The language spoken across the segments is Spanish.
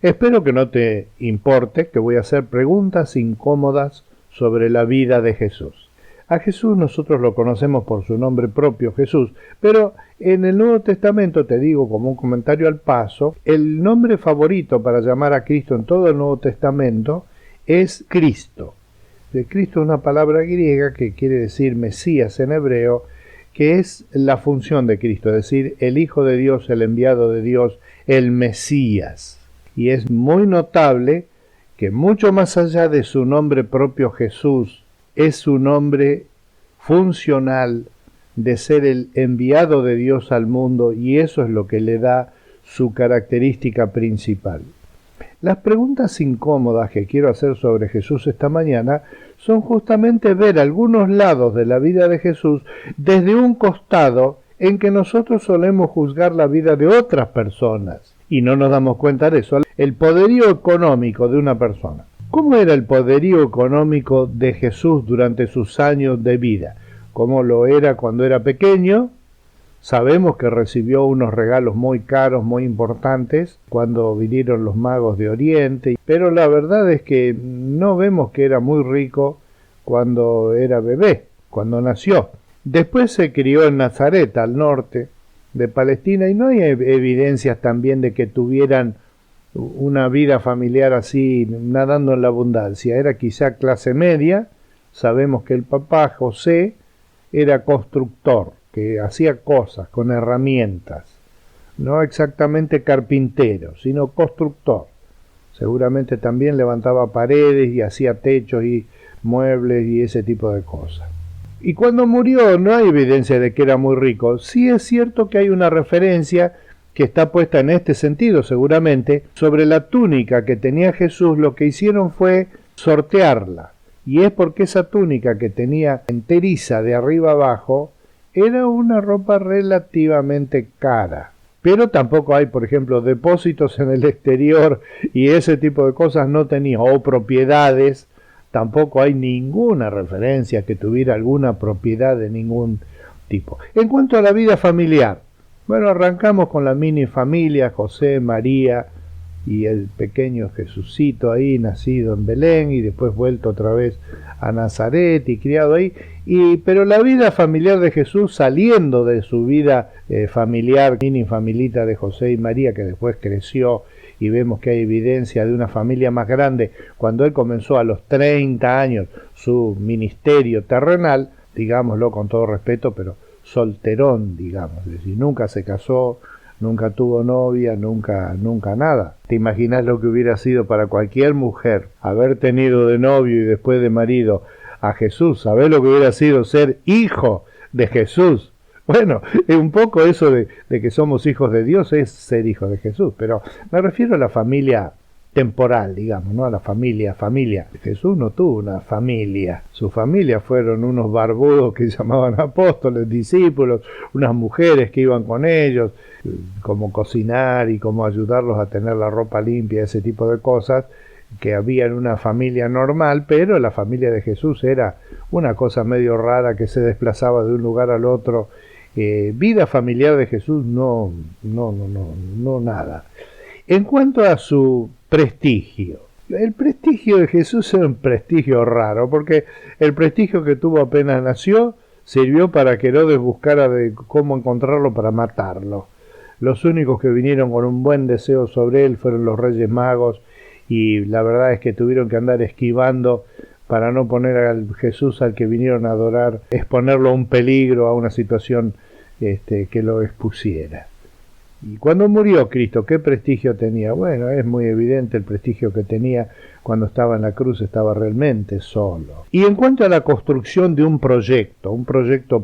Espero que no te importe que voy a hacer preguntas incómodas sobre la vida de Jesús. A Jesús nosotros lo conocemos por su nombre propio, Jesús, pero en el Nuevo Testamento, te digo como un comentario al paso, el nombre favorito para llamar a Cristo en todo el Nuevo Testamento es Cristo. Cristo es una palabra griega que quiere decir Mesías en hebreo, que es la función de Cristo, es decir, el Hijo de Dios, el enviado de Dios, el Mesías. Y es muy notable que mucho más allá de su nombre propio Jesús, es su nombre funcional de ser el enviado de Dios al mundo, y eso es lo que le da su característica principal. Las preguntas incómodas que quiero hacer sobre Jesús esta mañana son justamente ver algunos lados de la vida de Jesús desde un costado en que nosotros solemos juzgar la vida de otras personas y no nos damos cuenta de eso. El poderío económico de una persona. ¿Cómo era el poderío económico de Jesús durante sus años de vida? ¿Cómo lo era cuando era pequeño? Sabemos que recibió unos regalos muy caros, muy importantes, cuando vinieron los magos de Oriente, pero la verdad es que no vemos que era muy rico cuando era bebé, cuando nació. Después se crió en Nazaret, al norte de Palestina, y no hay evidencias también de que tuvieran una vida familiar así, nadando en la abundancia. Era quizá clase media. Sabemos que el papá, José, era constructor, que hacía cosas con herramientas, no exactamente carpintero, sino constructor. Seguramente también levantaba paredes y hacía techos y muebles y ese tipo de cosas. Y cuando murió no hay evidencia de que era muy rico. Sí es cierto que hay una referencia que está puesta en este sentido seguramente, sobre la túnica que tenía Jesús. Lo que hicieron fue sortearla, y es porque esa túnica que tenía enteriza de arriba abajo era una ropa relativamente cara. Pero tampoco hay, por ejemplo, depósitos en el exterior y ese tipo de cosas no tenía, o propiedades. Tampoco hay ninguna referencia que tuviera alguna propiedad de ningún tipo. En cuanto a la vida familiar, bueno, arrancamos con la mini familia, José, María y el pequeño Jesucito ahí, nacido en Belén y después vuelto otra vez a Nazaret y criado ahí. Pero la vida familiar de Jesús, saliendo de su vida familiar, mini familita de José y María, que después creció y vemos que hay evidencia de una familia más grande, cuando él comenzó a los 30 años su ministerio terrenal, digámoslo con todo respeto, pero solterón, digamos, es decir, nunca se casó, nunca tuvo novia, nunca nada. ¿Te imaginas lo que hubiera sido para cualquier mujer haber tenido de novio y después de marido a Jesús? ¿Sabés lo que hubiera sido ser hijo de Jesús? Bueno, es un poco eso de que somos hijos de Dios, es ser hijos de Jesús, pero me refiero a la familia temporal, digamos, no a la familia. Jesús no tuvo una familia. Su familia fueron unos barbudos que llamaban apóstoles, discípulos, unas mujeres que iban con ellos, como cocinar y como ayudarlos a tener la ropa limpia, ese tipo de cosas que había en una familia normal. Pero la familia de Jesús era una cosa medio rara que se desplazaba de un lugar al otro. Vida familiar de Jesús no nada. En cuanto a su prestigio, el prestigio de Jesús era un prestigio raro, porque el prestigio que tuvo apenas nació sirvió para que Herodes buscara de cómo encontrarlo para matarlo. Los únicos que vinieron con un buen deseo sobre él fueron los Reyes Magos, y la verdad es que tuvieron que andar esquivando para no poner al Jesús al que vinieron a adorar, exponerlo a un peligro, a una situación que lo expusiera. Y cuando murió Cristo, ¿qué prestigio tenía? Bueno, es muy evidente el prestigio que tenía cuando estaba en la cruz, estaba realmente solo. Y en cuanto a la construcción de un proyecto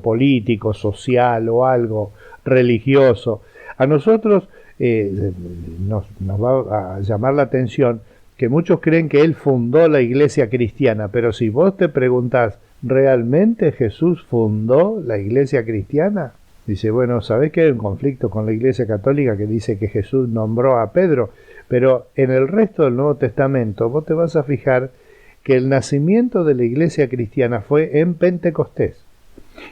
político, social o algo religioso, a nosotros nos va a llamar la atención que muchos creen que él fundó la iglesia cristiana, pero si vos te preguntás, ¿realmente Jesús fundó la iglesia cristiana? Dice, bueno, ¿sabés que hay un conflicto con la Iglesia Católica que dice que Jesús nombró a Pedro? Pero en el resto del Nuevo Testamento vos te vas a fijar que el nacimiento de la Iglesia cristiana fue en Pentecostés.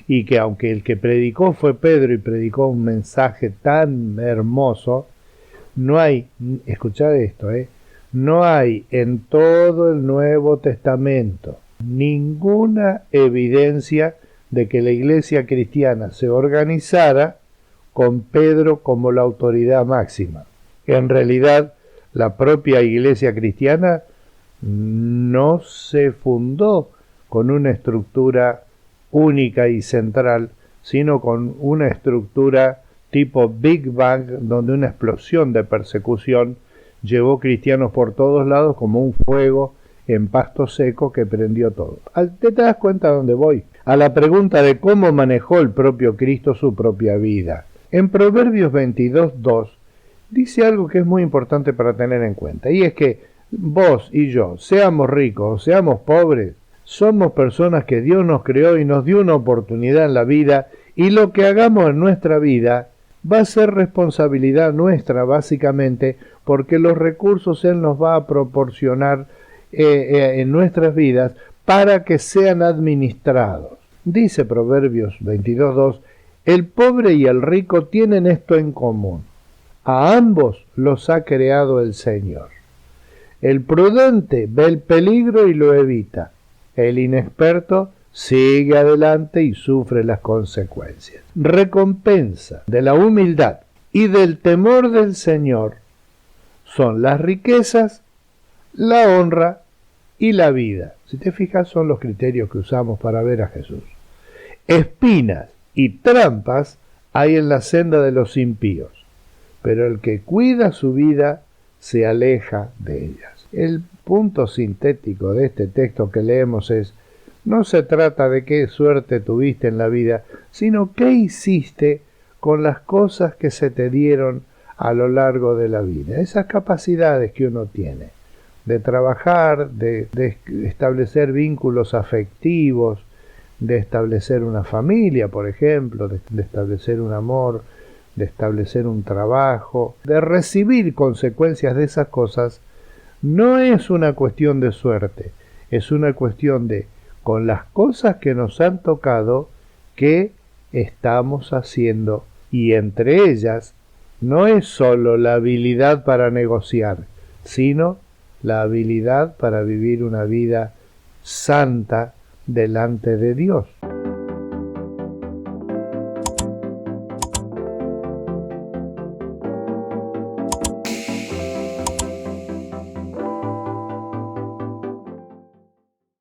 Y que aunque el que predicó fue Pedro y predicó un mensaje tan hermoso, no hay, escuchad esto, No hay en todo el Nuevo Testamento ninguna evidencia de que la iglesia cristiana se organizara con Pedro como la autoridad máxima. En realidad, la propia iglesia cristiana no se fundó con una estructura única y central, sino con una estructura tipo Big Bang, donde una explosión de persecución llevó cristianos por todos lados como un fuego en pasto seco que prendió todo. ¿Te das cuenta a dónde voy? A la pregunta de cómo manejó el propio Cristo su propia vida. En Proverbios 22:2 dice algo que es muy importante para tener en cuenta, y es que vos y yo, seamos ricos o seamos pobres, somos personas que Dios nos creó y nos dio una oportunidad en la vida, y lo que hagamos en nuestra vida va a ser responsabilidad nuestra, básicamente, porque los recursos Él nos va a proporcionar en nuestras vidas para que sean administrados. Dice Proverbios 22:2, el pobre y el rico tienen esto en común: a ambos los ha creado el Señor. El prudente ve el peligro y lo evita. El inexperto sigue adelante y sufre las consecuencias. Recompensa de la humildad y del temor del Señor son las riquezas, la honra y la vida. Si te fijas, son los criterios que usamos para ver a Jesús. Espinas y trampas hay en la senda de los impíos, pero el que cuida su vida se aleja de ellas. El punto sintético de este texto que leemos es: no se trata de qué suerte tuviste en la vida, sino qué hiciste con las cosas que se te dieron a lo largo de la vida. Esas capacidades que uno tiene de trabajar, de establecer vínculos afectivos, de establecer una familia, por ejemplo, de establecer un amor, de establecer un trabajo, de recibir consecuencias de esas cosas, no es una cuestión de suerte, es una cuestión de, con las cosas que nos han tocado, qué estamos haciendo. Y entre ellas no es solo la habilidad para negociar, sino la habilidad para vivir una vida santa delante de Dios.